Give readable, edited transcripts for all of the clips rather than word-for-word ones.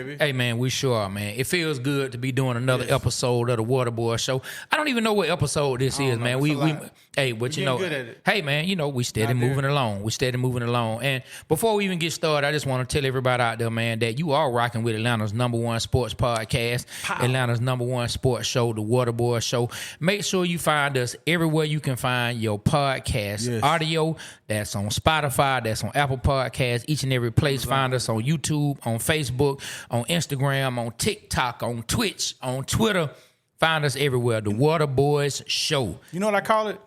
baby. Hey, man, we sure are, man. It feels good to be doing another episode of the Waterboyz Show. I don't even know what episode this is, man. But you know, good at it. hey, man, you know, we steady moving along. And before we even get started, I just want to tell everybody out there, man, that you are rocking with Atlanta's #1 sports podcast, Atlanta's #1 sports show, the Waterboyz Show. Make sure you find us everywhere you can find your podcast audio. That's on Spotify, that's on Apple Podcasts, each and every place. Find us on YouTube, on Facebook, on Instagram, on TikTok, on Twitch, on Twitter. Find us everywhere. The Waterboyz Show. You know what I call it?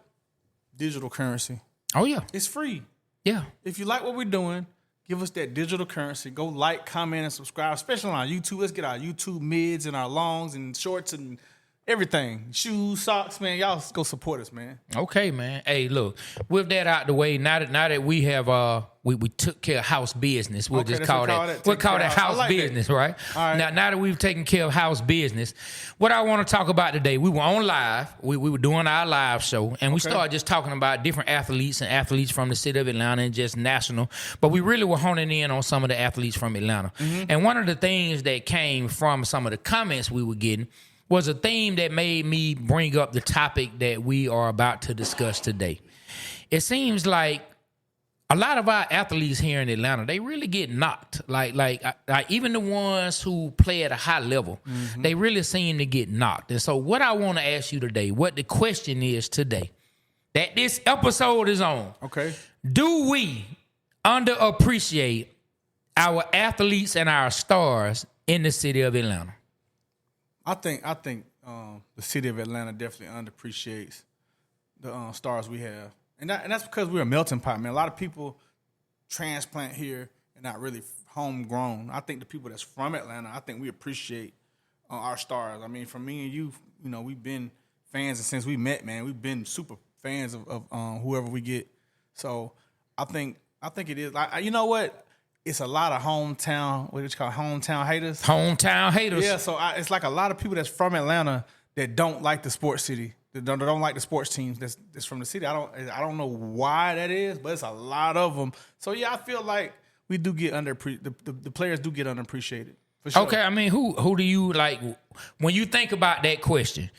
Digital currency. Oh, yeah. It's free. Yeah. If you like what we're doing, give us that digital currency. Go like, comment, and subscribe, especially on our YouTube. Let's get our YouTube mids and our longs and shorts and everything. Shoes, socks, man. Y'all go support us, man. Okay, man. Hey, look, with that out the way, now that we have we took care of house business, we'll just call that house business, right? All right. Now that we've taken care of house business, what I want to talk about today, we were on live. We were doing our live show, and we started just talking about different athletes and athletes from the city of Atlanta and just national. But we really were honing in on some of the athletes from Atlanta. Mm-hmm. And one of the things that came from some of the comments we were getting was a theme that made me bring up the topic that we are about to discuss today. It seems like a lot of our athletes here in Atlanta, they really get knocked. Like even the ones who play at a high level, they really seem to get knocked. And so what I want to ask you today, what the question is today, that this episode is on. Okay. Do we underappreciate our athletes and our stars in the city of Atlanta? I think the city of Atlanta definitely underappreciates the stars we have, and that's because we're a melting pot, man. A lot of people transplant here and not really homegrown. I think the people that's from Atlanta, I think we appreciate our stars. I mean, from me and you, you know, we've been fans since we met, man. We've been super fans of whoever we get. So I think it is. You know what? It's a lot of hometown, what it's called, hometown haters. Hometown haters. Yeah, so it's like a lot of people that's from Atlanta that don't like the sports city, that don't like the sports teams that's from the city. I don't know why that is, but it's a lot of them. So yeah, I feel like we do get the players do get underappreciated. For sure. Okay, I mean, who do you like when you think about that question?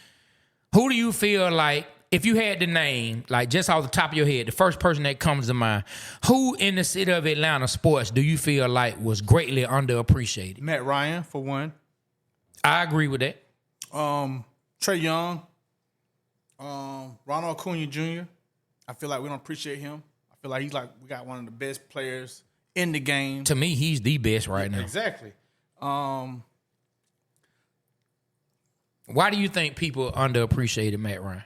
Who do you feel like, if you had to name, like just off the top of your head, the first person that comes to mind, who in the city of Atlanta sports do you feel like was greatly underappreciated? Matt Ryan, for one. I agree with that. Trey Young, Ronald Acuna Jr. I feel like we don't appreciate him. I feel like we got one of the best players in the game. To me, he's the best right now. Exactly. Why do you think people underappreciated Matt Ryan?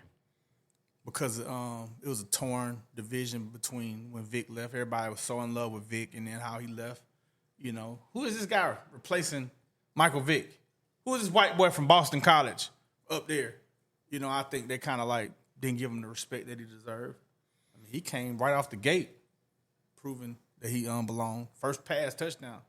Because it was a torn division between when Vic left. Everybody was so in love with Vic, and then how he left. You know, who is this guy replacing Michael Vick? Who is this white boy from Boston College up there? You know, I think they kind of like didn't give him the respect that he deserved. I mean, he came right off the gate, proving that he belonged. First pass touchdown,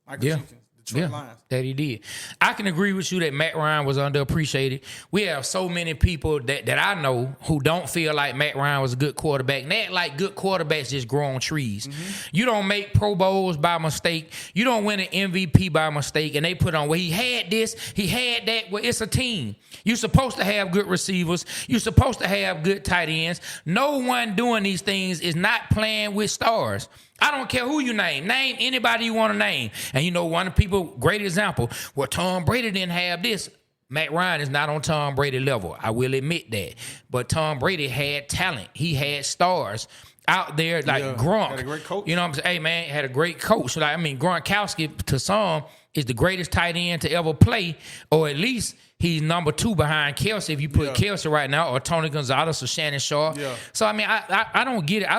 Michael Jenkins. Detroit Lions. That he did. I can agree with you that Matt Ryan was underappreciated. We have so many people that I know who don't feel like Matt Ryan was a good quarterback. And they act like good quarterbacks just grow on trees. Mm-hmm. You don't make Pro Bowls by mistake. You don't win an MVP by mistake. And they put on, well, he had this, he had that. Well, it's a team. You're supposed to have good receivers. You're supposed to have good tight ends. No one doing these things is not playing with stars. I don't care who you name. Name anybody you want to name. And you know, one of the people, great example, well, Tom Brady didn't have this. Matt Ryan is not on Tom Brady level. I will admit that. But Tom Brady had talent. He had stars out there like Gronk. Had a great coach. You know what I'm saying? Hey, man, had a great coach. Like, I mean, Gronkowski, to some, is the greatest tight end to ever play, or at least he's number 2 behind Kelsey, if you put Kelsey right now, or Tony Gonzalez or Shannon Sharp. Yeah. So, I mean, I don't get it.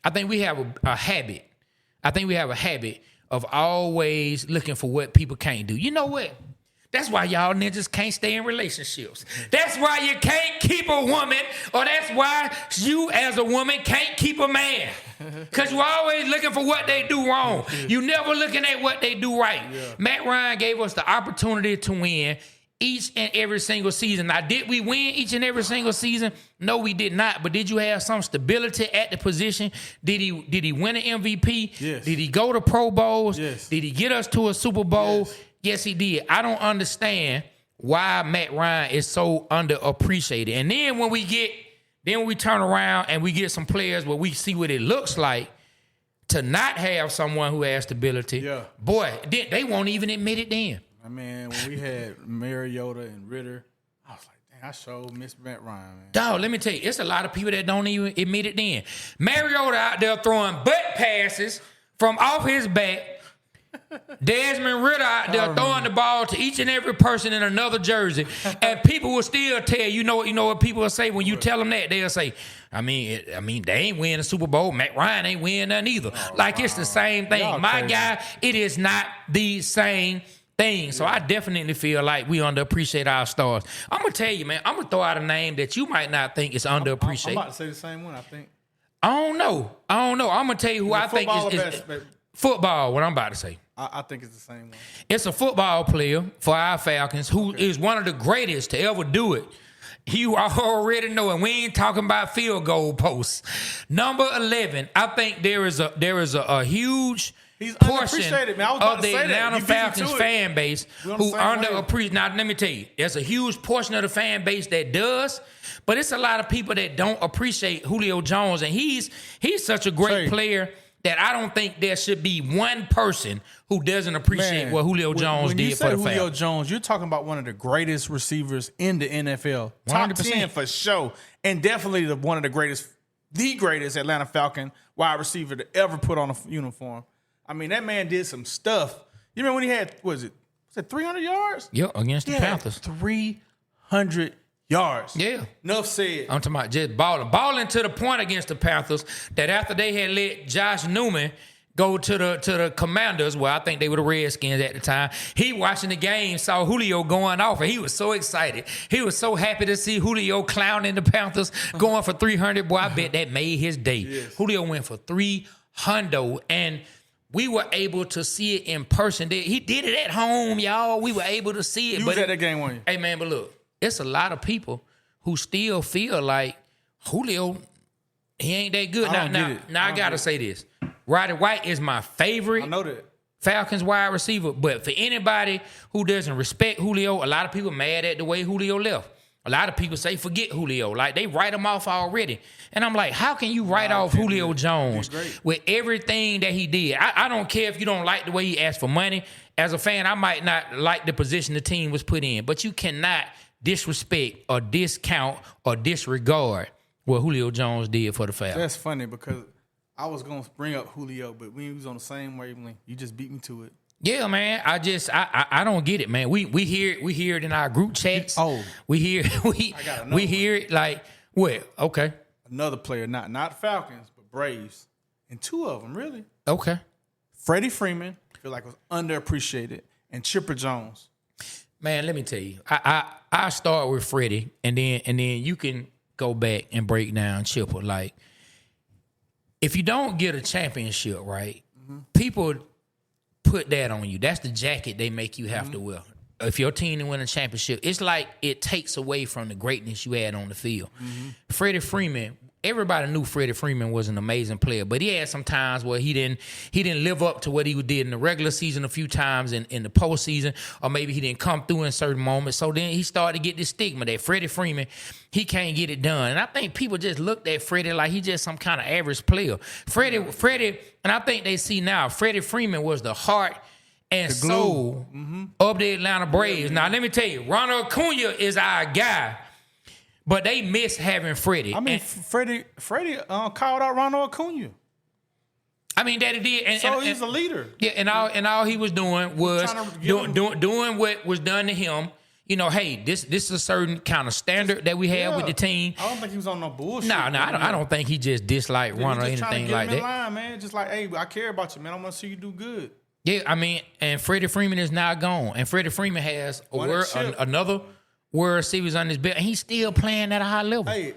I think we have a habit. I think we have a habit of always looking for what people can't do. You know what? That's why y'all ninjas can't stay in relationships. That's why you can't keep a woman, or that's why you as a woman can't keep a man. Because you're always looking for what they do wrong. You never looking at what they do right. Yeah. Matt Ryan gave us the opportunity to win each and every single season. Now, did we win each and every single season? No, we did not. But did you have some stability at the position? Did he win an MVP? Yes. Did he go to Pro Bowls? Yes. Did he get us to a Super Bowl? Yes, he did. I don't understand why Matt Ryan is so underappreciated. And then when we turn around and we get some players where we see what it looks like to not have someone who has stability, boy, they won't even admit it then. I mean, when we had Mariota and Ritter, I was like, dang, I sure miss Matt Ryan, man. Dog, let me tell you, it's a lot of people that don't even admit it then. Mariota out there throwing butt passes from off his back. Desmond Ritter out there throwing the ball to each and every person in another jersey. And people will still tell you know what people will say when you tell them that? They'll say, I mean, they ain't winning a Super Bowl. Matt Ryan ain't winning none either. It's the same thing. Y'all My crazy. guy, it is not the same thing. So I definitely feel like we underappreciate our stars. I'm going to tell you, man, I'm going to throw out a name that you might not think is underappreciated. I'm about to say the same one, I think. I don't know. I'm going to tell you who I think is football, what I'm about to say. I think it's the same one. It's a football player for our Falcons who is one of the greatest to ever do it. You already know it. We ain't talking about field goal posts. Number 11, I think there is a huge portion of the Atlanta Falcons fan base who underappreciate. Now, let me tell you, there's a huge portion of the fan base that does, but it's a lot of people that don't appreciate Julio Jones, and he's such a great player that I don't think there should be one person who doesn't appreciate what Julio Jones did for the Falcons. Julio Jones, you're talking about one of the greatest receivers in the NFL. 100%. Top 10 for sure. And definitely the greatest Atlanta Falcon wide receiver to ever put on a uniform. I mean, that man did some stuff. You remember when he had, was it 300 yards? Yeah, against the Panthers. 300 yards. Yeah. Enough said. I'm talking about just balling. Balling to the point against the Panthers that after they had let Josh Newman go to the Commanders, well, I think they were the Redskins at the time, he watching the game, saw Julio going off, and he was so excited. He was so happy to see Julio clowning the Panthers going for 300. Boy, I bet that made his day. Yes. Julio went for 300, and we were able to see it in person. He did it at home, y'all. We were able to see it. You was at that game, weren't you? Hey, man, but look. It's a lot of people who still feel like Julio, he ain't that good. Now I gotta say this. Roddy White is my favorite. I know that. Falcons wide receiver. But for anybody who doesn't respect Julio, a lot of people mad at the way Julio left. A lot of people say forget Julio. Like they write him off already. And I'm like, how can you write off Julio Jones with everything that he did? I don't care if you don't like the way he asked for money. As a fan, I might not like the position the team was put in. But you cannot disrespect or discount or disregard what Julio Jones did for the Falcons. That's funny because I was going to bring up Julio, but we was on the same wavelength. You just beat me to it. Yeah, man. I don't get it, man. We hear it in our group chats. We hear it like what? Okay. Another player, not Falcons, but Braves. And two of them, really. Okay. Freddie Freeman, I feel like was underappreciated, and Chipper Jones. Man, let me tell you. I start with Freddie, and then you can go back and break down Chipper. Like, if you don't get a championship, right, people put that on you. That's the jacket they make you have to wear. If your team didn't win a championship, it's like it takes away from the greatness you had on the field. Freddie Freeman, everybody knew Freddie Freeman was an amazing player, but he had some times where he didn't live up to what he did in the regular season a few times in the postseason, or maybe he didn't come through in certain moments. So then he started to get this stigma that Freddie Freeman, he can't get it done. And I think people just looked at Freddie like he just some kind of average player. Freddie, and I think they see now, Freddie Freeman was the heart and soul of the Atlanta Braves. Now, let me tell you, Ronald Acuna is our guy. But they miss having Freddie. I mean, Freddie called out Ronald Acuna. I mean, that he did. And he's a leader. Yeah, and all he was doing was doing what was done to him. You know, hey, this is a certain kind of standard that we have with the team. I don't think he was on no bullshit. No, I don't think he just disliked Ronald or anything like that. Line, man. Just like, hey, I care about you, man. I want to see you do good. Yeah, I mean, and Freddie Freeman is now gone. And Freddie Freeman has another World Series on his belt, and he's still playing at a high level. Hey,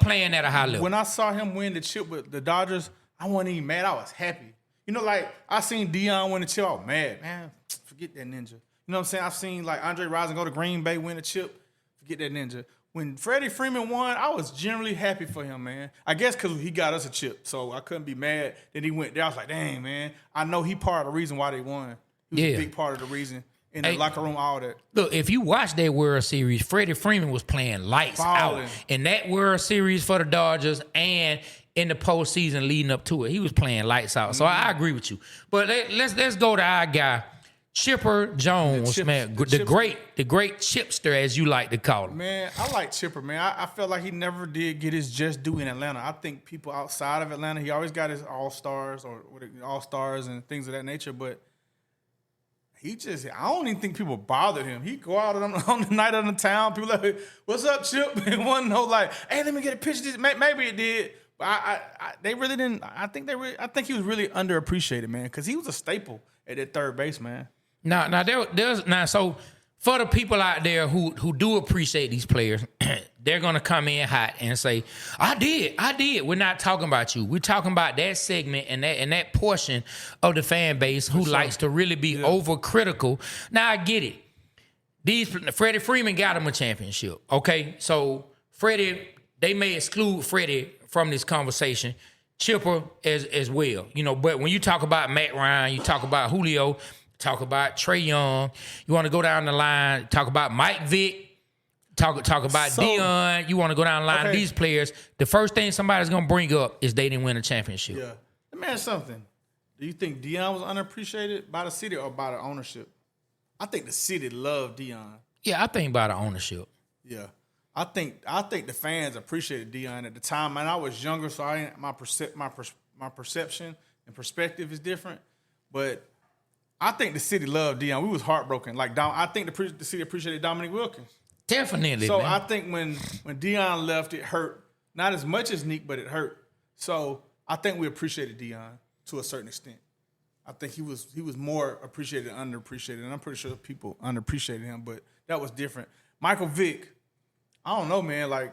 playing at a high level. When I saw him win the chip with the Dodgers, I wasn't even mad. I was happy. You know, like I seen Deion win the chip. I was mad, man. Forget that ninja. You know what I'm saying? I've seen like Andre Rison go to Green Bay, win a chip, forget that ninja. When Freddie Freeman won, I was generally happy for him, man. I guess because he got us a chip, so I couldn't be mad that he went there. I was like, dang, man, I know he part of the reason why they won. He was a big part of the reason in the locker room, all that. Look, if you watch that World Series, Freddie Freeman was playing lights out in that World Series for the Dodgers and in the postseason leading up to it. He was playing lights out. So I agree with you. But let's go to our guy, Chipper Jones, the great chipster, as you like to call him. Man, I like Chipper, man. I felt like he never did get his just due in Atlanta. I think people outside of Atlanta, he always got his all-stars and things of that nature, but I don't even think people bothered him. He'd go out on the night of the town, people like, what's up, Chip? And one no like, hey, let me get a picture of this. Maybe it did. But they really didn't. I think he was really underappreciated, man, because he was a staple at that third base, man. So for the people out there who do appreciate these players, they're gonna come in hot and say, I did. We're not talking about you. We're talking about that segment and that portion of the fan base who likes to really be overcritical. Now I get it. Freddie Freeman got him a championship. Okay, so they may exclude Freddie from this conversation. Chipper as well. But when you talk about Matt Ryan, you talk about Julio, talk about Trey Young. You want to go down the line, talk about Mike Vick, talk about Deion. You want to go down the line of these players. The first thing somebody's going to bring up is they didn't win a championship. Yeah. Let me ask something. Do you think Deion was unappreciated by the city or by the ownership? I think the city loved Deion. Yeah, I think by the ownership. Yeah. I think the fans appreciated Deion at the time. And I was younger, so my perception and perspective is different. But I think the city loved Deion. We was heartbroken. I think the city appreciated Dominique Wilkins. Definitely. So man. I think when Deion left, it hurt. Not as much as Nick, but it hurt. So I think we appreciated Deion to a certain extent. I think he was more appreciated than underappreciated, and I'm pretty sure people underappreciated him, but that was different. Michael Vick, I don't know, man. I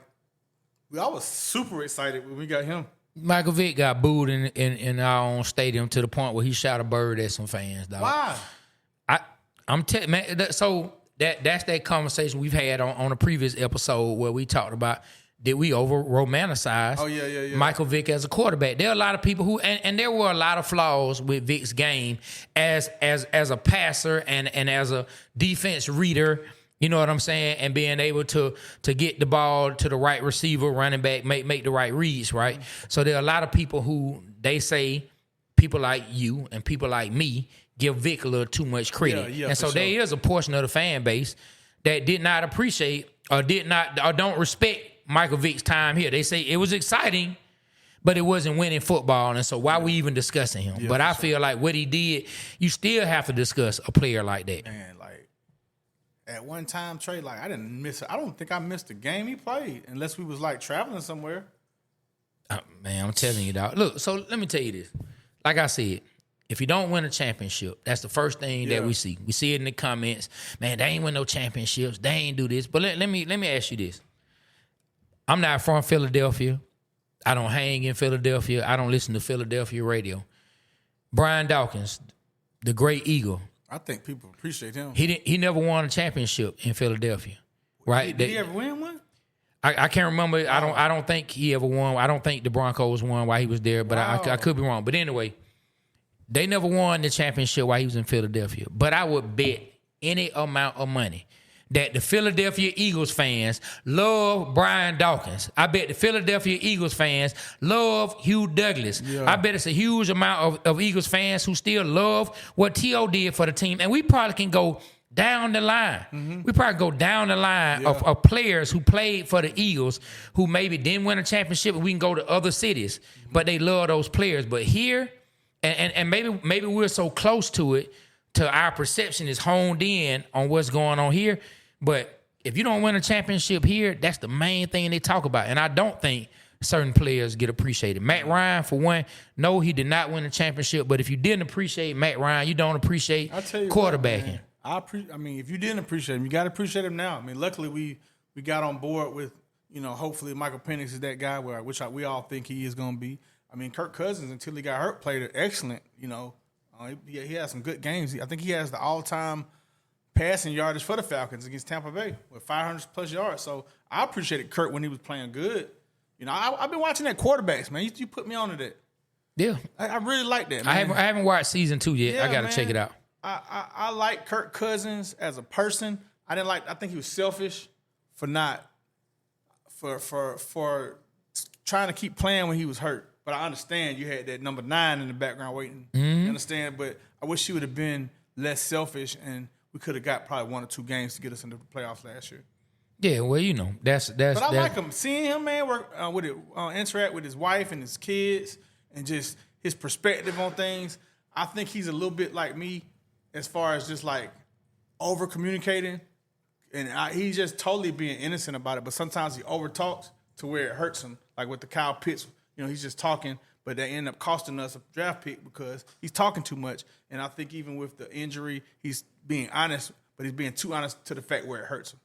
was super excited when we got him. Michael Vick got booed in our own stadium to the point where he shot a bird at some fans, dog. Why? So that's that conversation we've had on a previous episode where we talked about did we over romanticize Michael Vick as a quarterback. There are a lot of people who and there were a lot of flaws with Vick's game as a passer and as a defense reader. You know what I'm saying? And being able to get the ball to the right receiver, running back, make the right reads, right? So there are a lot of people who they say, people like you and people like me, give Vic a little too much credit. And so there is a portion of the fan base that did not appreciate or don't respect Michael Vick's time here. They say it was exciting, but it wasn't winning football. And so why we even discussing him? But I feel like what he did, you still have to discuss a player like that. Man, at one time, Trey, I don't think I missed a game he played unless we was traveling somewhere. Man, I'm telling you, dog. Look, so let me tell you this. Like I said, if you don't win a championship, that's the first thing that we see. We see it in the comments. Man, they ain't win no championships. They ain't do this. But let me ask you this. I'm not from Philadelphia. I don't hang in Philadelphia. I don't listen to Philadelphia radio. Brian Dawkins, the great Eagle. I think people appreciate him. He never won a championship in Philadelphia, right? Did he ever win one? I can't remember. I don't think he ever won. I don't think the Broncos won while he was there, but I could be wrong. But anyway, they never won the championship while he was in Philadelphia. But I would bet any amount of money that the Philadelphia Eagles fans love Brian Dawkins. I bet the Philadelphia Eagles fans love Hugh Douglas. Yeah. I bet it's a huge amount of Eagles fans who still love what T.O. did for the team. And we probably can go down the line. Mm-hmm. We probably go down the line of players who played for the Eagles who maybe didn't win a championship, and we can go to other cities. Mm-hmm. But they love those players. But here, and maybe we're so close to it, to our perception is honed in on what's going on here. But if you don't win a championship here, that's the main thing they talk about. And I don't think certain players get appreciated. Matt Ryan, for one, no, he did not win a championship. But if you didn't appreciate Matt Ryan, you don't appreciate quarterbacking. If you didn't appreciate him, you got to appreciate him now. Luckily we got on board with, hopefully Michael Penix is that guy, which we all think he is going to be. Kirk Cousins, until he got hurt, played excellent. He had some good games. I think he has the all-time passing yardage for the Falcons against Tampa Bay with 500 plus yards. So I appreciated Kurt when he was playing good. You know, I've been watching that quarterbacks, man. You put me on to that. Yeah, I really like that, man. I haven't watched season 2 yet. Yeah, I got to man. check it out. I like Kirk Cousins as a person. I think he was selfish for trying to keep playing when he was hurt. But I understand you had that number 9 in the background waiting. You understand? But I wish he would have been less selfish, and we could have got probably 1 or 2 games to get us into the playoffs last year. Yeah, well, you know, that's. But I like him. Seeing him, man, work interact with his wife and his kids, and just his perspective on things. I think he's a little bit like me, as far as just like over communicating, and he's just totally being innocent about it. But sometimes he over talks to where it hurts him, like with the Kyle Pitts. You know, he's just talking, but they end up costing us a draft pick because he's talking too much. And I think even with the injury, he's being honest, but he's being too honest to the fact where it hurts him.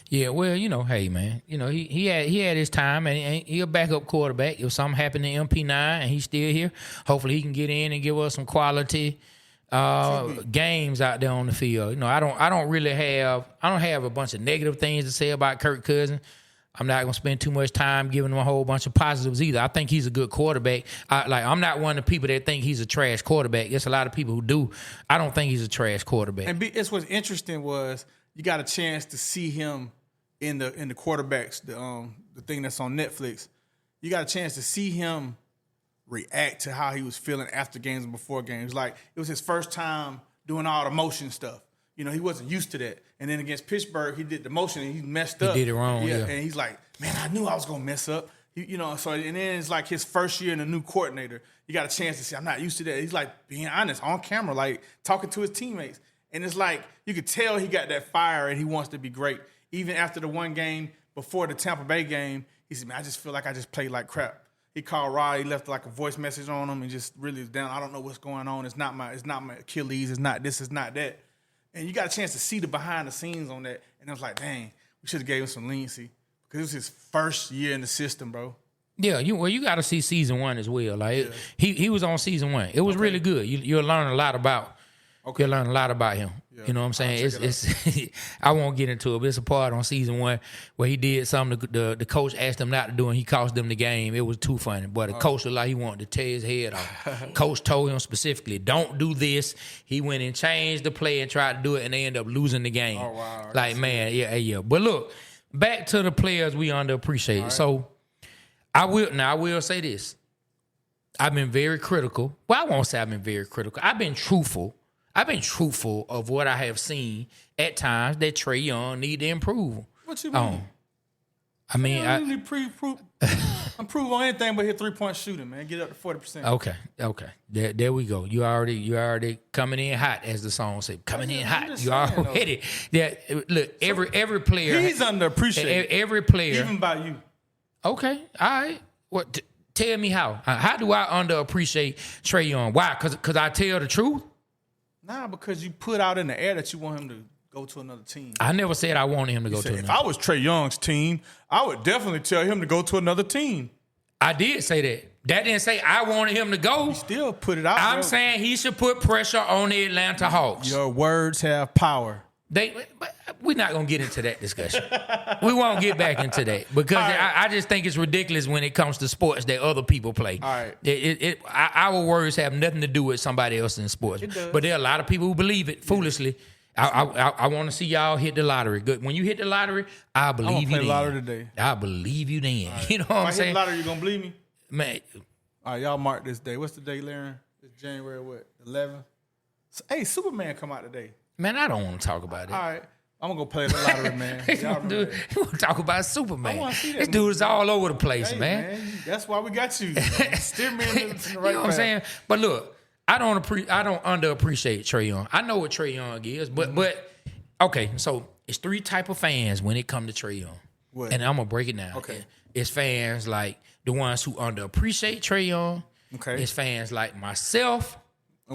Yeah, well, you know, hey, man, you know, he had his time, and he a backup quarterback. If something happened to MP9 and he's still here, hopefully he can get in and give us some quality games out there on the field. You know, I don't have a bunch of negative things to say about Kirk Cousins. I'm not gonna spend too much time giving him a whole bunch of positives either. I think he's a good quarterback. I'm not one of the people that think he's a trash quarterback. There's a lot of people who do. I don't think he's a trash quarterback. And it's what's interesting was you got a chance to see him in the quarterbacks, the thing that's on Netflix. You got a chance to see him react to how he was feeling after games and before games. Like, it was his first time doing all the motion stuff. You know, he wasn't used to that. And then against Pittsburgh, he did the motion and he messed up. He did it wrong, yeah. And he's like, man, I knew I was going to mess up. And then it's like his first year in a new coordinator. You got a chance to see, I'm not used to that. He's like being honest on camera, like talking to his teammates. And it's like, you could tell he got that fire and he wants to be great. Even after the one game before the Tampa Bay game, he said, man, I just feel like I just played like crap. He called Rod, he left like a voice message on him and just really was down. I don't know what's going on. It's not my Achilles. It's not this, it's not that. And you got a chance to see the behind the scenes on that. And I was like, dang, we should have gave him some leniency. Because it was his first year in the system, bro. Yeah, you got to see season 1 as well. Like, he was on season 1. It was really good. You'll learn a lot about. You'll learn a lot about him. Yeah. You know what I'm saying? It's I won't get into it, but it's a part on season 1 where he did something the coach asked him not to do, and he cost them the game. It was too funny. But the coach looked like he wanted to tear his head off. Coach told him specifically, don't do this. He went and changed the play and tried to do it, and they ended up losing the game. Oh, wow. Like, man, yeah. But look, back to the players we underappreciate. Right. So I will say this. I've been very critical. Well, I won't say I've been very critical. I've been truthful of what I have seen at times that Trae Young need to improve. What you mean? I mean, I really improve on anything but hit 3-point shooting, man. Get up to 40%. Okay. There we go. You already coming in hot, as the song said. Coming in hot. You already. Yeah. Look, every player. He's underappreciated. Every player, even by you. Okay. All right. What? Tell me how. How do I underappreciate Trae Young? Why? Because I tell the truth. Nah, because you put out in the air that you want him to go to another team. I never said I wanted him to go to another team. If I was Trae Young's team, I would definitely tell him to go to another team. I did say that. That didn't say I wanted him to go. You still put it out. I'm saying he should put pressure on the Atlanta Hawks. Your words have power. We're not going to get into that discussion. We won't get back into that because I just think it's ridiculous when it comes to sports that other people play. All right. Our words have nothing to do with somebody else in sports. But there are a lot of people who believe it foolishly. I want to see y'all hit the lottery. Good. When you hit the lottery, I believe you then. Lottery today. I believe you then. Right. You know what I'm saying? If I hit the lottery, you going to believe me? Man. All right, y'all mark this day. What's the day, Larry? It's January what? 11th? Hey, Superman come out today. Man, I don't want to talk about it. All right. I'm going to go play the lottery, man. You want to talk about Superman. I want to see that. This dude is all over the place, man. That's why we got you. Steer me in the right path. You know what I'm saying? But look, I don't underappreciate Trae Young. I know what Trae Young is, but okay, so it's 3 type of fans when it comes to Trae Young. What? And I'm going to break it down. Okay. It's fans like the ones who underappreciate Trae Young. Okay. It's fans like myself.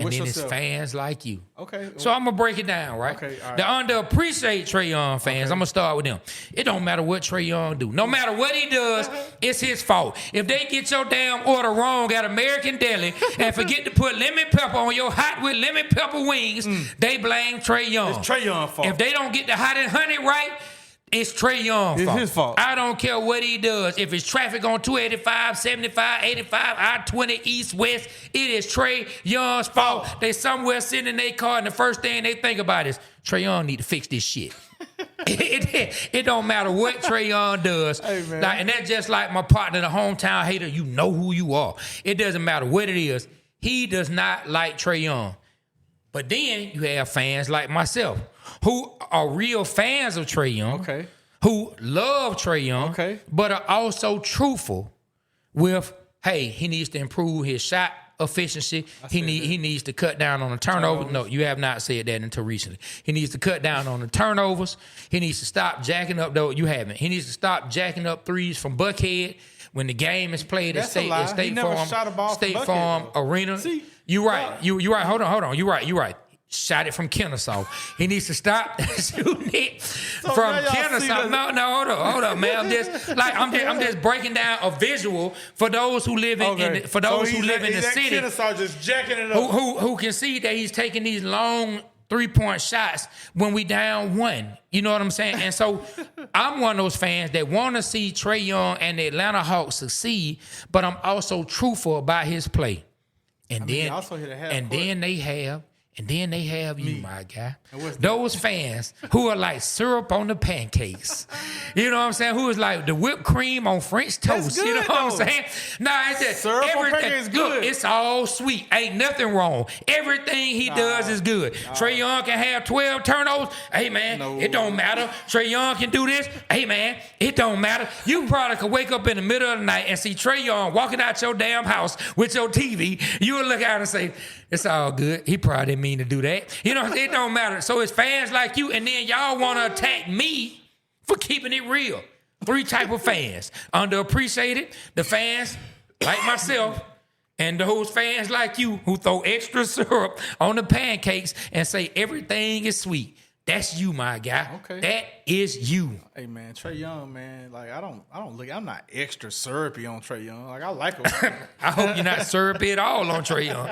And then it's fans like you. Okay. So I'm going to break it down, right? Okay, all right. The underappreciate Trae Young fans, I'm going to start with them. It don't matter what Trae Young do. No matter what he does, it's his fault. If they get your damn order wrong at American Deli and forget to put lemon pepper on your hot with lemon pepper wings, they blame Trae Young. It's Trae Young's fault. If they don't get the hot and honey right, it's Trae Young's fault. It's his fault. I don't care what he does. If it's traffic on 285, 75, 85, I-20, east, west, it is Trae Young's fault. They somewhere sitting in their car, and the first thing they think about is, Trae Young need to fix this shit. It don't matter what Trae Young does. Hey, man. And that's just like my partner, the hometown hater. You know who you are. It doesn't matter what it is. He does not like Trae Young. But then you have fans like myself who are real fans of Trae Young, who love Trae Young, but are also truthful with, hey, he needs to improve his shot efficiency. He needs to cut down on the turnovers. No, you have not said that until recently. He needs to cut down on the turnovers. He needs to stop jacking up, though you haven't. He needs to stop jacking up threes from Buckhead when the game is played at State Farm Arena. See, you right. You right. Hold on. You right. Shot it from Kennesaw. He needs to stop shooting it from Kennesaw. No, hold up, man. I'm just breaking down a visual for those who live in the city. Kennesaw just jacking it up. Who can see that he's taking these long 3-point shots when we down one. You know what I'm saying? And so I'm one of those fans that want to see Trae Young and the Atlanta Hawks succeed, but I'm also truthful about his play. And then they have you, my guy. Those fans who are like syrup on the pancakes. You know what I'm saying? Who is like the whipped cream on French toast. Good, you know what I'm saying? Nah, it's just syrup on pancakes is good. Look, it's all sweet. Ain't nothing wrong. Everything he does is good. Trae Young can have 12 turnovers. Hey, man, it don't matter. Trae Young can do this. Hey, man, it don't matter. You probably could wake up in the middle of the night and see Trae Young walking out your damn house with your TV. You would look out and say, it's all good. He probably didn't mean to do that. You know, it don't matter. So it's fans like you, and then y'all want to attack me for keeping it real. 3 type of fans. Underappreciated, the fans like myself, and those fans like you who throw extra syrup on the pancakes and say everything is sweet. That's you, my guy. Okay. That is you. Hey, man, Trae Young, man. Like, I'm not extra syrupy on Trae Young. Like, I like him. I hope you're not syrupy at all on Trae Young.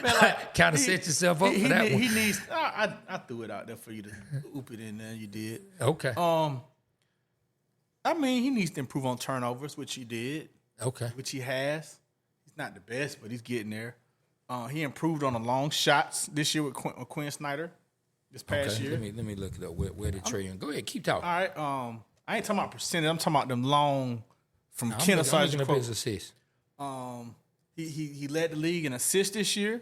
Man, like, kind of set yourself up for that one. He needs. I threw it out there for you to oop it in there. You did. Okay. I mean, he needs to improve on turnovers, which he did. Okay. Which he has. He's not the best, but he's getting there. He improved on the long shots this year with Quinn Snyder this past year. Let me look it up. Where did Trae Young? Go ahead, keep talking. All right. I ain't talking about percentage. I'm talking about them long from Kennesaw. I'm looking up his assists. He led the league in assists this year,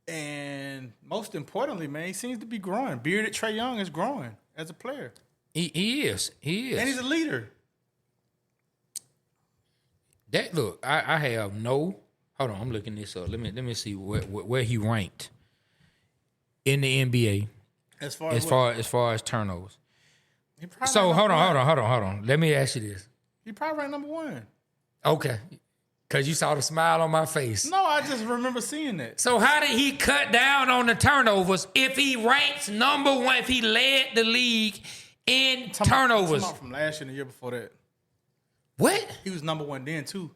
and most importantly, man, he seems to be growing. Bearded Trae Young is growing as a player. He is, and he's a leader. I have no. Hold on, I'm looking this up. Let me see where he ranked in the NBA as far as turnovers. So hold on. Let me ask you this. He probably ranked number 1. Okay, because you saw the smile on my face. No, I just remember seeing that. So how did he cut down on the turnovers if he ranks number 1? If he led the league in turnovers from last year and the year before that. What? He was number 1 then too,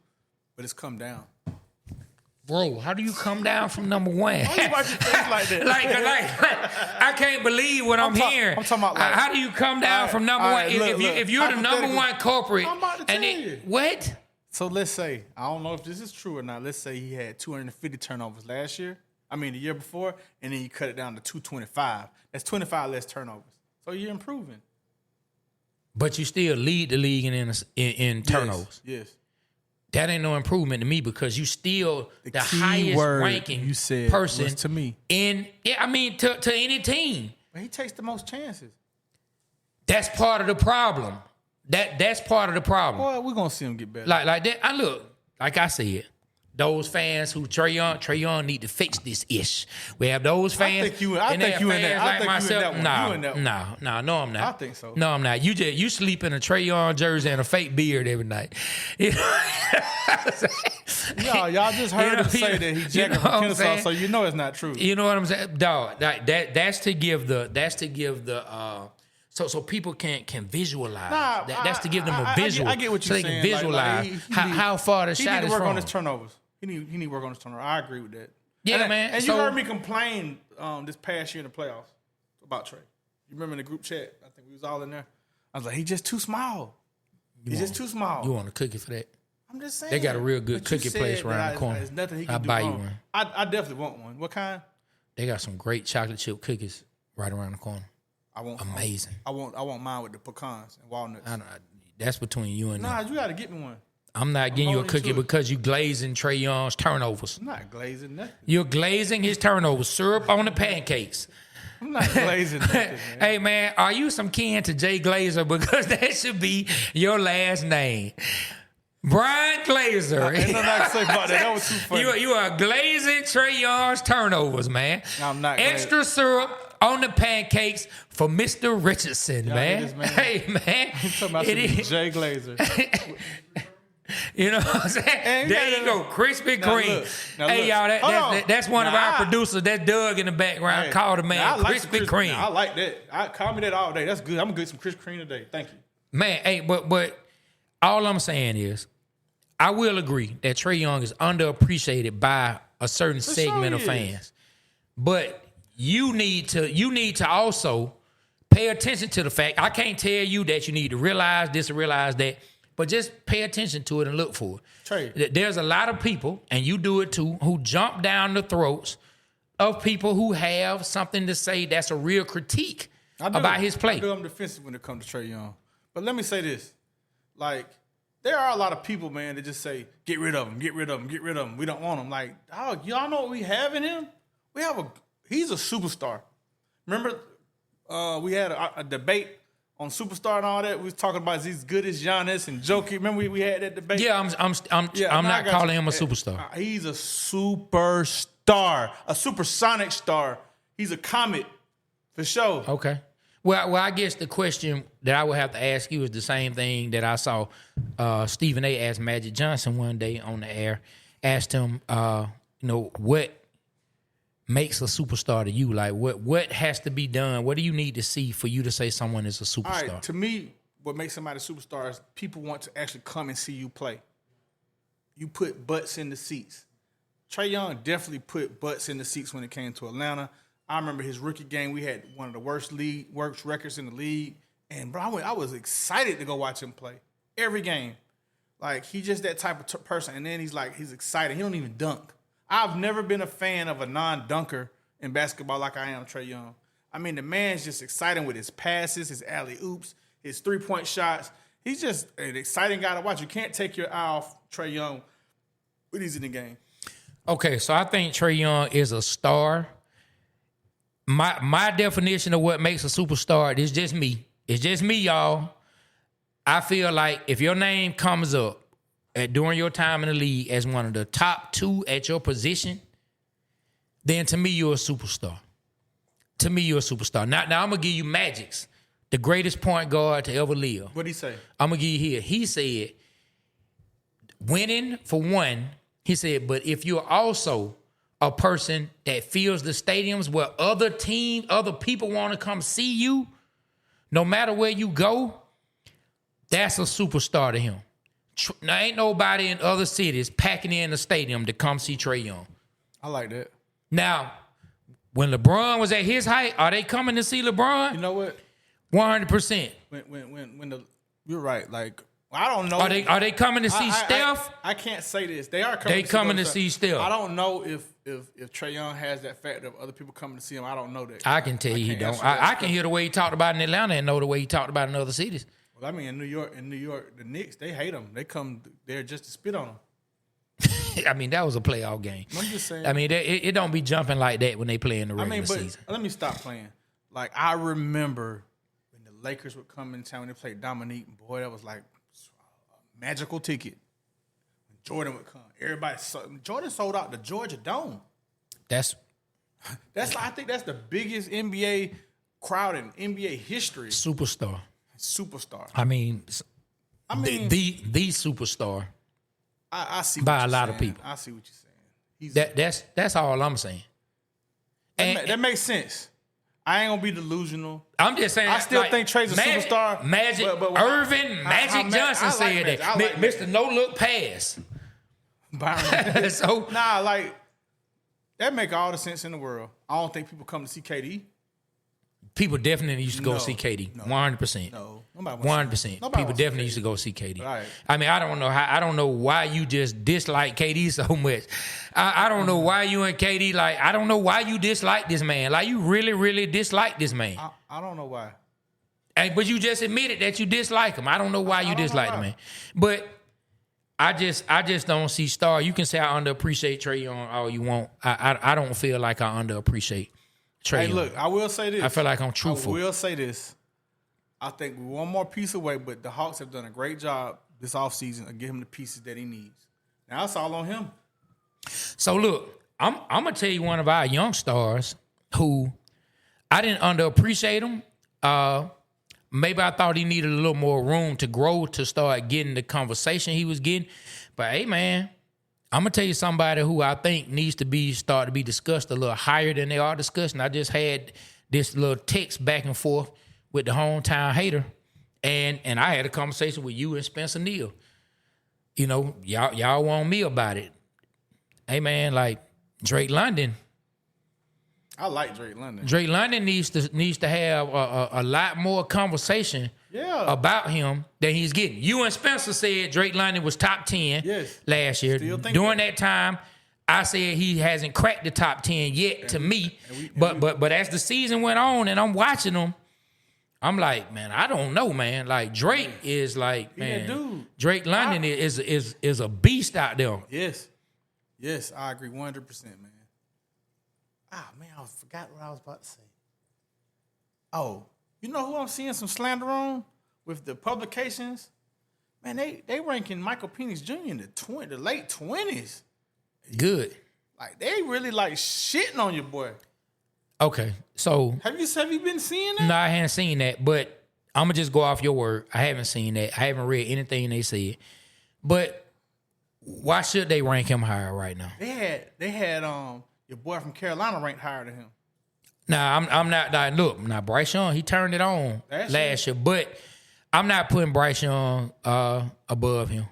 but it's come down. Bro, how do you come down from number 1? Why you watch your face like that? like, I can't believe what I'm hearing. I'm talking about like, how do you come down from number 1? If you're the number 1 culprit, I'm about to tell you. What? So let's say, I don't know if this is true or not. Let's say he had 250 turnovers last year. I mean, the year before, and then you cut it down to 225. That's 25 less turnovers. So you're improving. But you still lead the league in turnovers. Yes. That ain't no improvement to me because you still the highest ranking you said person was to me. To any team. But he takes the most chances. That's part of the problem. That's part of the problem. Boy, we're gonna see him get better. Like that. Like I said, those fans who Trae Young need to fix this ish. We have those fans. I think you in that. No, I'm not. I think so. No, I'm not. You sleep in a Trae Young jersey and a fake beard every night. You know? Y'all just heard him say that he jacking from Kennesaw, so you know it's not true. You know what I'm saying, dog? That's to give the so people can visualize. That's to give them a visual. I get what you're saying. So they can visualize how far the shot is from. He need to work on his turnovers. He need to work on his turnovers. I agree with that. Yeah, man. And you heard me complain this past year in the playoffs about Trae. You remember in the group chat? I think we was all in there. I was like, he's just too small. He's just too small. You want a cookie for that? I'm just saying. They got a real good cookie place around the corner. There's nothing he can I'll do buy wrong. you one. I definitely want one. What kind? They got some great chocolate chip cookies right around the corner. Amazing. I want mine with the pecans and walnuts. That's between you and me. You got to get me one. I'm not getting you a cookie because you glazing Trae Young's turnovers. I'm not glazing nothing. You're glazing his turnovers. Syrup on the pancakes. I'm not glazing nothing, man. Hey, man, are you some kin to Jay Glazer? Because that should be your last name. Brian Glazer. Ain't nothing I can say about that. That was too funny. You are glazing Trae Young's turnovers, man. I'm not Extra syrup on the pancakes for Mr. Richardson, man. Hey, man. I'm talking about Jay Glazer. You know what I'm saying? There you go, Krispy Kreme. Hey, y'all, that's one of our producers. That's Doug in the background. Call the man Krispy Kreme. I like that. Call me that all day. That's good. I'm going to get some Krispy Kreme today. Thank you. Man, hey, but all I'm saying is, I will agree that Trae Young is underappreciated by a certain segment of fans. But you need to also pay attention to the fact, I can't tell you that you need to realize this or realize that, but just pay attention to it and look for it. Trae. There's a lot of people, and you do it too, who jump down the throats of people who have something to say that's a real critique about his play. I'm defensive when it comes to Trae Young. But let me say this. Like, there are a lot of people, man, that just say, get rid of him, get rid of him, get rid of him. We don't want him. Like, dog, y'all know what we have in him? He's a superstar. Remember, we had a debate on superstar and all that. We was talking about is he as good as Giannis and Jokic. Remember we had that debate? Yeah, I'm not calling him a superstar. He's a superstar, a supersonic star. He's a comet for sure. Okay. Well, I guess the question that I would have to ask you is the same thing that I saw Stephen A. ask Magic Johnson one day on the air. Asked him, what makes a superstar to you? Like, what has to be done? What do you need to see for you to say someone is a superstar? All right, to me, what makes somebody a superstar is people want to actually come and see you play. You put butts in the seats. Trae Young definitely put butts in the seats when it came to Atlanta. I remember his rookie game. We had one of the worst records in the league. And, bro, I was excited to go watch him play every game. Like, he's just that type of person. And then he's excited. He don't even dunk. I've never been a fan of a non-dunker in basketball like I am Trae Young. I mean, the man's just exciting with his passes, his alley-oops, his three-point shots. He's just an exciting guy to watch. You can't take your eye off Trae Young when he's in the game. Okay, so I think Trae Young is a star. My definition of what makes a superstar is just me. It's just me, y'all. I feel like if your name comes up during your time in the league as one of the top two at your position, then to me, you're a superstar. To me, you're a superstar. Now I'm going to give you Magic's, the greatest point guard to ever live. What'd he say? I'm going to give you here. He said, winning for one, he said, but if you're also a person that fills the stadiums where other people want to come see you, no matter where you go, that's a superstar to him. Now, ain't nobody in other cities packing in the stadium to come see Trae Young. I like that. Now, when LeBron was at his height, are they coming to see LeBron? You know what? 100%. You're right. Like, I don't know. Are they coming to see Steph? I can't say this. They are coming. They coming to see Steph. I don't know if Trae Young has that factor of other people coming to see him. I don't know that. I can tell you he don't. I can hear the way he talked about in Atlanta and know the way he talked about in other cities. Well, I mean, in New York, the Knicks, they hate him. They come there just to spit on him. I mean, that was a playoff game. I'm just saying. I mean, it don't be jumping like that when they play in the regular season. Let me stop playing. Like, I remember when the Lakers would come in town when they played Dominique. Boy, that was like a magical ticket. When Jordan would come. Jordan sold out the Georgia Dome. That's I think that's the biggest NBA crowd in NBA history. superstar. I mean, the superstar. I see by what a you're lot saying. of people. I see what you're saying. That's all I'm saying. That makes sense. I ain't gonna be delusional. I'm just saying. I still think Trey's a superstar. Magic but Irvin, Magic Johnson said that. Mr. No Look Pass. Byron. So like that make all the sense in the world. I don't think people come to see KD. people definitely used to go see KD. 100%. No, 100%. People definitely used to go see KD. Right. I mean, I don't know why you just dislike KD so much. I don't know why you and KD I don't know why you dislike this man. Like, you really, really dislike this man. I don't know why. But you just admitted that you dislike him. I don't know why you dislike the man. But I just don't see Star. You can say I underappreciate Trae Young all you want. I don't feel like I underappreciate Trae Young. Hey, look, I will say this. I feel like I'm truthful. I will say this. I think we're one more piece away, but the Hawks have done a great job this offseason of getting him the pieces that he needs. Now it's all on him. So look, I'm gonna tell you one of our young stars who I didn't underappreciate him. Maybe I thought he needed a little more room to grow to start getting the conversation he was getting. But hey, man, I'm gonna tell you somebody who I think needs to start to be discussed a little higher than they are discussed. And I just had this little text back and forth with the hometown hater, and I had a conversation with you and Spencer Neal. You know, y'all want me about it. Hey, man, like Drake London. I like Drake London. Drake London needs to have a lot more conversation about him than he's getting. You and Spencer said Drake London was top 10 last year. During that time, I said he hasn't cracked the top 10 yet to me. But as the season went on and I'm watching him, I'm like, man, I don't know, man. Like, Drake is like, man, dude. Drake London is a beast out there. Yes, I agree 100%, man. Man, I forgot what I was about to say. Oh, you know who I'm seeing some slander on with the publications? Man, they ranking Michael Penix Jr. in the late 20s. Good. Like, they really shitting on your boy. Okay, so have you been seeing that? No, I haven't seen that, but I'm gonna just go off your word. I haven't seen that. I haven't read anything they said. But why should they rank him higher right now? They had your boy from Carolina ranked higher than him. Nah, I'm not. Look, now Bryce Young, he turned it on last year, but I'm not putting Bryce Young above him.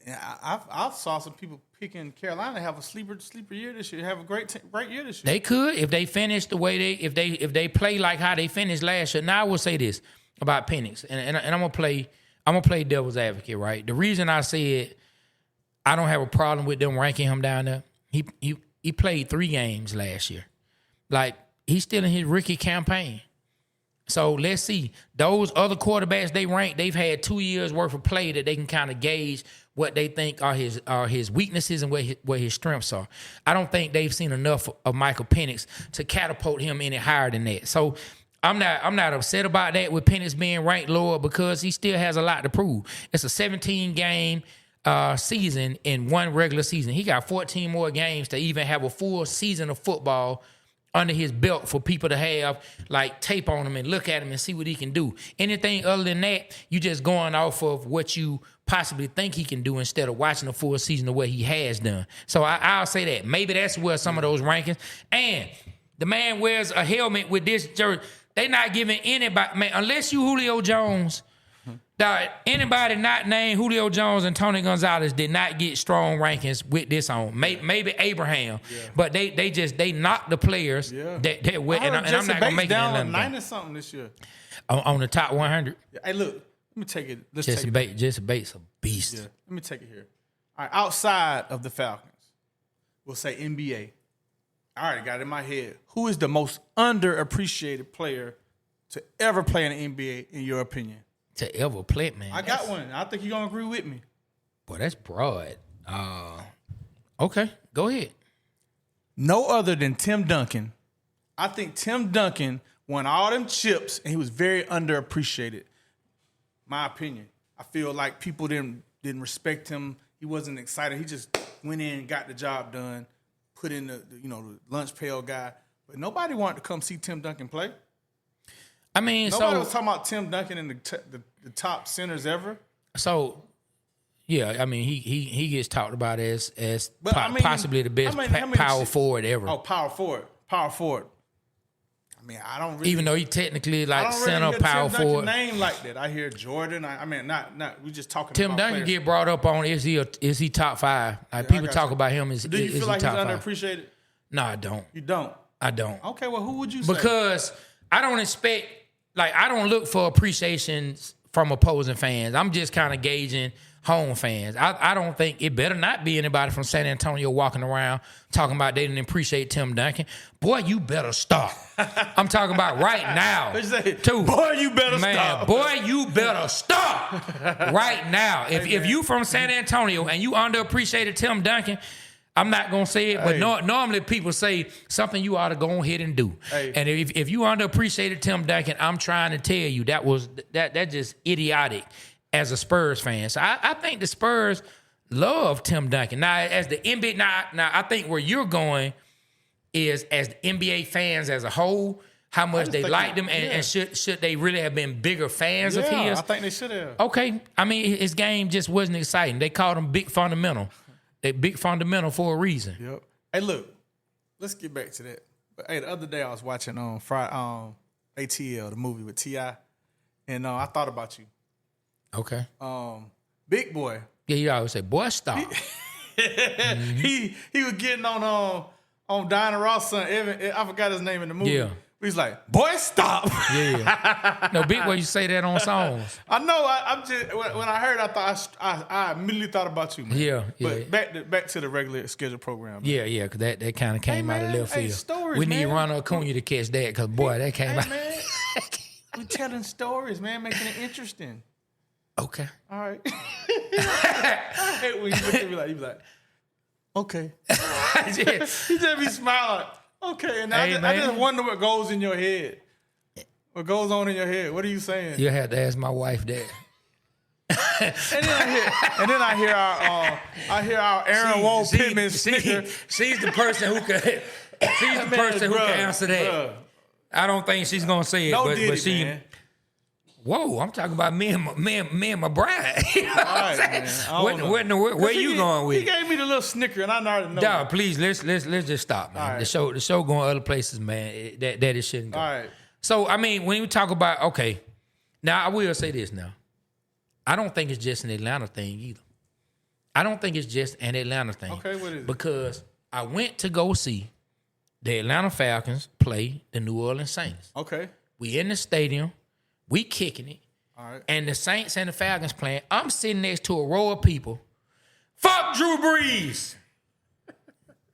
Man, I saw some people picking Carolina to have a sleeper year this year, have a great year this year. They could if they finish the way if they play like how they finished last year. Now I will say this about Penix, and I'm gonna play devil's advocate, right? The reason I said I don't have a problem with them ranking him down there, he played 3 games last year. Like, he's still in his rookie campaign. So let's see. Those other quarterbacks they rank, they've had 2 years worth of play that they can kind of gauge what they think are his weaknesses and what his strengths are. I don't think they've seen enough of Michael Penix to catapult him any higher than that. So I'm not upset about that with Penix being ranked lower because he still has a lot to prove. It's a 17-game season in one regular season. He got 14 more games to even have a full season of football under his belt for people to have tape on him and look at him and see what he can do. Anything other than that, you just going off of what you possibly think he can do instead of watching a full season of what he has done. So I'll say that. Maybe that's where some of those rankings. And the man wears a helmet with this jersey. They not giving anybody, man, unless you Julio Jones. Anybody not named Julio Jones and Tony Gonzalez did not get strong rankings with this on. Maybe Abraham, but they knocked the players that went. And I'm not gonna make it in 90 something this year on the top 100. Hey, look, let me take it. Jesse Bates a beast. Yeah, let me take it here. All right, outside of the Falcons, we'll say NBA. All right, got it in my head. Who is the most underappreciated player to ever play in the NBA, in your opinion? To ever play, man. I got one. I think you're going to agree with me. Boy, that's broad. Okay, go ahead. No other than Tim Duncan. I think Tim Duncan won all them chips, and he was very underappreciated. My opinion. I feel like people didn't respect him He wasn't excited. He just went in, got the job done, put in the lunch pail guy. But nobody wanted to come see Tim Duncan play. I mean, nobody was talking about Tim Duncan and the top centers ever. So, yeah, I mean, he gets talked about as possibly the best power forward ever. Oh, power forward. I mean, I don't really. Even though he technically like center really power Tim forward. Name like that. I hear Jordan. I mean, not. We just talking. Tim about Duncan players. get brought up on is he top 5? Like people talk about him as. Do you feel like he's underappreciated? No, I don't. You don't. I don't. Okay, well, who would you say? Because I don't expect, like, I don't look for appreciations from opposing fans. I'm just kind of gauging home fans. I don't think it better not be anybody from San Antonio walking around talking about they didn't appreciate Tim Duncan. Boy, you better stop. I'm talking about right now. Too. Boy, you better stop. Boy, you better stop right now. If you from San Antonio and you underappreciated Tim Duncan, I'm not going to say it, but normally people say something you ought to go ahead and do. Hey. And if you underappreciated Tim Duncan, I'm trying to tell you that just idiotic as a Spurs fan. So I think the Spurs love Tim Duncan. Now, as the NBA, now I think where you're going is as the NBA fans as a whole, how much they liked him and should they really have been bigger fans of his? I think they should have. Okay. I mean, his game just wasn't exciting. They called him Big Fundamental. They big fundamental for a reason. Yep. Hey, look, let's get back to that. But hey, the other day I was watching ATL, the movie with T.I., and I thought about you. Okay. Big Boy. Yeah, you always say, boy, stop. He was getting on Diana Ross' son, Evan. I forgot his name in the movie. Yeah. He's like, boy, stop. Yeah. No, Big Boy, you say that on songs. I know. I'm just when I heard, I immediately thought about you, man. Yeah. But back to the regular scheduled program. Man. Yeah, because that kind of came out of left field. Stories, we need man. Ronald Acuna to catch that because, boy, that came out. Man, we telling stories, man, making it interesting. Okay. All right. I hate when you look at me like, you be like, okay. He just be smiling. Okay, and I just wonder what goes in your head. What goes on in your head? What are you saying? You have to ask my wife that. and then I hear our Aaron Wall Pittman snicker. She's the person who could. She's the person who can answer that. Bruh. I don't think she's gonna say it, but she. Man. Whoa, I'm talking about me and my bride. You know all right, man. Where you going with? He gave me the little snicker, and I already know. Dog, please, let's just stop, man. Right. The show going other places, man. That it shouldn't go. All right. So I mean, when you talk about now I will say this now. I don't think it's just an Atlanta thing either. I don't think it's just an Atlanta thing. Okay, what is it? Because I went to go see the Atlanta Falcons play the New Orleans Saints. Okay. We in the stadium. We kicking it. All right. And the Saints and the Falcons playing. I'm sitting next to a row of people. Fuck Drew Brees.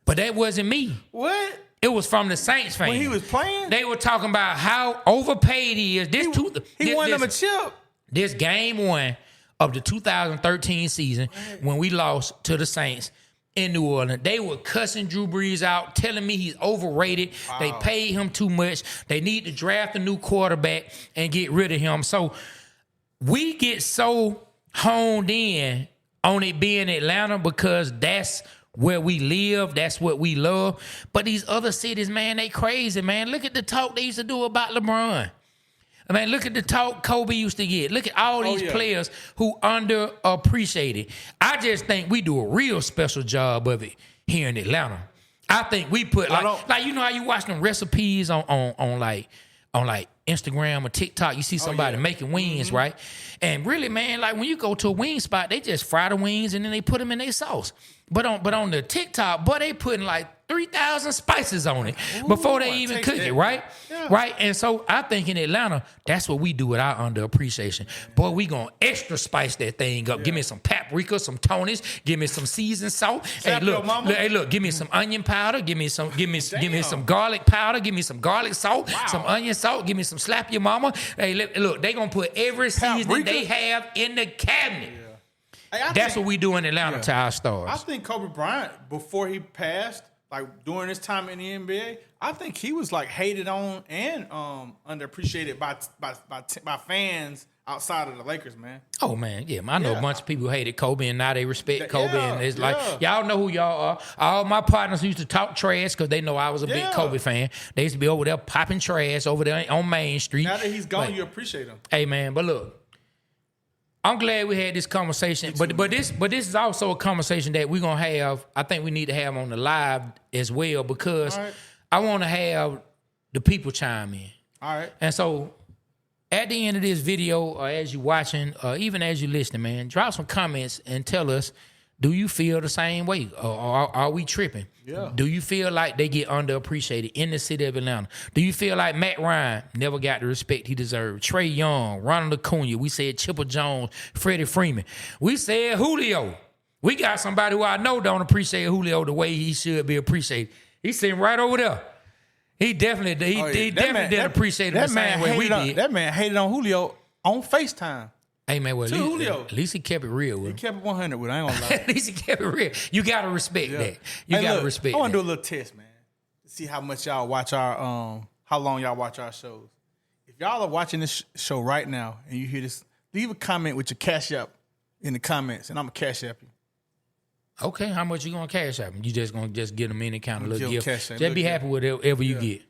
But that wasn't me. What? It was from the Saints fans. When he was playing? They were talking about how overpaid he is. He won them a chip. This game 1 of the 2013 season when we lost to the Saints in New Orleans. They were cussing Drew Brees out, telling me he's overrated. Wow. They paid him too much. They need to draft a new quarterback and get rid of him. So we get so honed in on it being Atlanta because that's where we live. That's what we love. But these other cities, man, they crazy, man. Look at the talk they used to do about LeBron. I mean, look at the talk Kobe used to get. Look at all these players who underappreciated. I just think we do a real special job of it here in Atlanta. I think we put like you know how you watch them recipes on Instagram or TikTok. You see somebody making wings, right? And really, man, like when you go to a wing spot, they just fry the wings and then they put them in their sauce. But on the TikTok, boy, they putting like 3,000 spices on it before they even cook it, right? Yeah. Right? And so I think in Atlanta, that's what we do with our underappreciation. Boy, we gonna extra spice that thing up. Yeah. Give me some paprika, some Tony's, give me some seasoned salt. Hey, look, give me some onion powder, give me some garlic powder, give me some garlic salt, some onion salt, give me some slap your mama. Hey, look, they gonna put every seasoning they have in the cabinet. Yeah. That's what we do in Atlanta to our stars. I think Kobe Bryant, before he passed, like during his time in the NBA, I think he was like hated on and underappreciated by fans outside of the Lakers, man. Oh man, yeah, I know a bunch of people who hated Kobe, and now they respect Kobe, and it's like y'all know who y'all are. All my partners used to talk trash because they know I was a big Kobe fan. They used to be over there popping trash over there on Main Street. Now that he's gone, you appreciate him. Hey man, but look, I'm glad we had this conversation, but this is also a conversation that we're gonna have. I think we need to have on the live as well because I want to have the people chime in. All right, and so. At the end of this video, or as you're watching, or even as you're listening, man, drop some comments and tell us, do you feel the same way? Or are we tripping? Yeah. Do you feel like they get underappreciated in the city of Atlanta? Do you feel like Matt Ryan never got the respect he deserved? Trey Young, Ronald Acuna, we said Chipper Jones, Freddie Freeman. We said Julio. We got somebody who I know don't appreciate Julio the way he should be appreciated. He's sitting right over there. He definitely didn't appreciate it the same way we did. That man hated on Julio on FaceTime. Hey, man, well, Julio. At least he kept it real with him. He kept it 100 with him. I ain't gonna lie. At least he kept it real. You got to respect that. You got to respect that. I want to do a little test, man. To see how much y'all watch our, how long y'all watch our shows. If y'all are watching this show right now and you hear this, leave a comment with your Cash App in the comments, and I'm going to Cash App you. Okay, how much you gonna cash out? You just gonna get them any kind of little gift. Just be happy with whatever you get.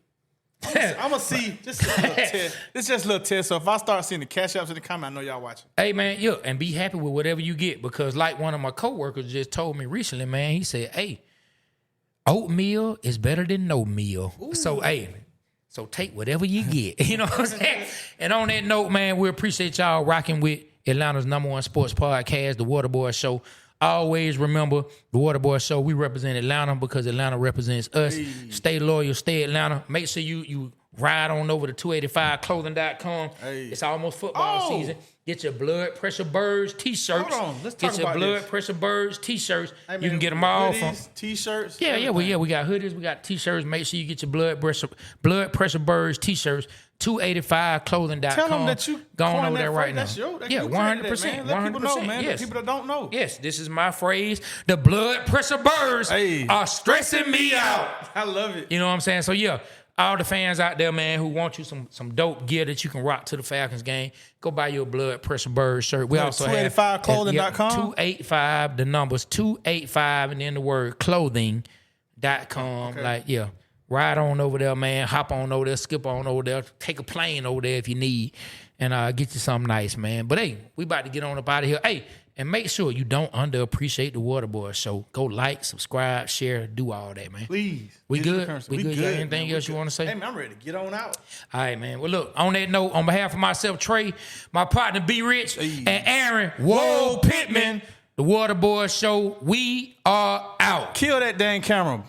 I'm gonna see just a little test. It's just a little test. So if I start seeing the Cash Apps in the comment, I know y'all watching. Hey man, yeah, and be happy with whatever you get because like one of my coworkers just told me recently, man, he said, "Hey, oatmeal is better than no meal." Ooh. So so take whatever you get. You know what I'm saying? And on that note, man, we appreciate y'all rocking with Atlanta's #1 sports podcast, the Waterboyz Show. Always remember the Waterboyz Show. We represent Atlanta because Atlanta represents us. Hey. Stay loyal, stay Atlanta. Make sure you ride on over to 285clothing.com. Hey. It's almost football season. Get your Blood Pressure Birds t-shirts. Hold on, let's talk Get your about Blood this. Pressure Birds t-shirts. Hey, man, you can get them all from t-shirts. Yeah, we got hoodies, we got t-shirts. Make sure you get your Blood Pressure Birds t-shirts. 285clothing.com. Tell them that you going over there right now. That's your, 100%. Let people know, man. Yes. The people that don't know. Yes, this is my phrase. The Blood Pressure Birds are stressing me out. I love it. You know what I'm saying? So yeah, all the fans out there, man, who want you some dope gear that you can rock to the Falcons game, go buy your Blood Pressure Birds shirt. We also have 285clothing.com. 285, the numbers 285, and then the word clothing.com. Okay. Like ride on over there, man. Hop on over there. Skip on over there. Take a plane over there if you need. And get you something nice, man. But, hey, we about to get on up out of here. Hey, and make sure you don't underappreciate the Waterboyz Show. Go like, subscribe, share, do all that, man. Please. We good? We good? You got anything else you want to say? Hey, man, I'm ready to get on out. All right, man. Well, look, on that note, on behalf of myself, Trey, my partner, B. Rich, and Aaron, Whoa Pittman, the Waterboyz Show, we are out. Kill that dang camera.